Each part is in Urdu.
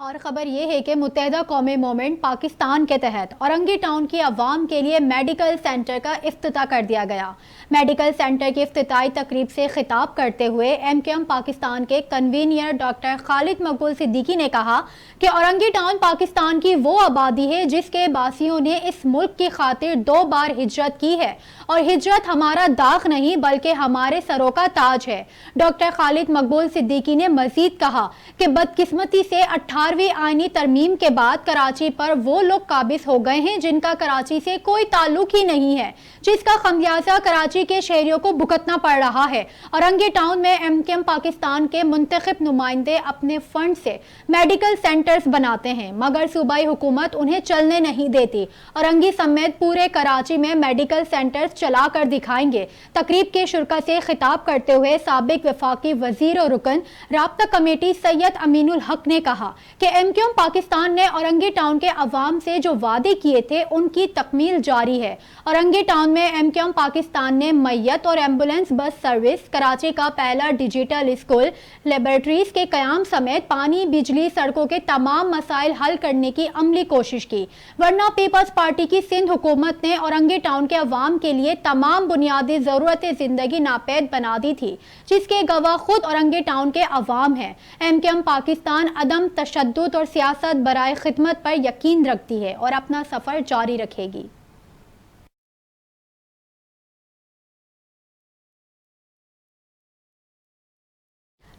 اور خبر یہ ہے کہ متحدہ قومی موومنٹ پاکستان کے تحت اورنگی ٹاؤن کی عوام کے لیے میڈیکل سینٹر کا افتتاح کر دیا گیا۔ میڈیکل سینٹر کی افتتاحی تقریب سے خطاب کرتے ہوئے MKM پاکستان کے کنوینر ڈاکٹر خالد مقبول صدیقی نے کہا کہ اورنگی ٹاؤن پاکستان کی وہ آبادی ہے جس کے باسیوں نے اس ملک کی خاطر 2 بار ہجرت کی ہے، اور ہجرت ہمارا داغ نہیں بلکہ ہمارے سروں کا تاج ہے۔ ڈاکٹر خالد مقبول صدیقی نے مزید کہا کہ بدقسمتی سے 18ویں آئینی ترمیم کے بعد کراچی پر وہ لوگ قابض ہو گئے ہیں جن کا کراچی سے کوئی تعلق ہی نہیں ہے، جس کا خمیازہ کراچی کے شہریوں کو بھگتنا پڑ رہا ہے۔ اورنگی ٹاؤن میں MKM پاکستان کے منتخب نمائندے اپنے فنڈ سے میڈیکل سینٹرز بناتے ہیں، مگر صوبائی حکومت انہیں چلنے نہیں دیتی۔ اورنگی سمیت پورے کراچی میں میڈیکل سینٹرز چلا کر دکھائیں گے۔ تقریب کے شرکا سے خطاب کرتے ہوئے سابق وفاقی وزیر اور رکن رابطہ کمیٹی سید امین الحق نے کہا کہ MKM پاکستان نے اورنگی ٹاؤن کے عوام سے جو وعدے کیے تھے ان کی تکمیل جاری ہے۔ اورنگی ٹاؤن میں MKM پاکستان نے میت اور ایمبولینس بس سروس، کراچی کا پہلا ڈیجیٹل اسکول، لیبارٹریز کے قیام سمیت پانی، بجلی، سڑکوں کے تمام مسائل حل کرنے کی عملی کوشش کی، ورنہ پیپلز پارٹی کی سندھ حکومت نے اورنگی ٹاؤن کے عوام کے لیے تمام بنیادی ضرورتیں زندگی ناپید بنا دی تھی، جس کے گواہ خود اورنگی ٹاؤن کے عوام ہیں۔ MKM پاکستان عدم تشدد اور سیاست برائے خدمت پر یقین رکھتی ہے اور اپنا سفر جاری رکھے گی۔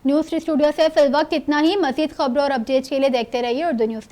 نیوز اسٹوڈیو سے فی الوقت اتنا ہی۔ مزید خبروں اور اپڈیٹس کے لیے دیکھتے رہیے اردو نیوز۔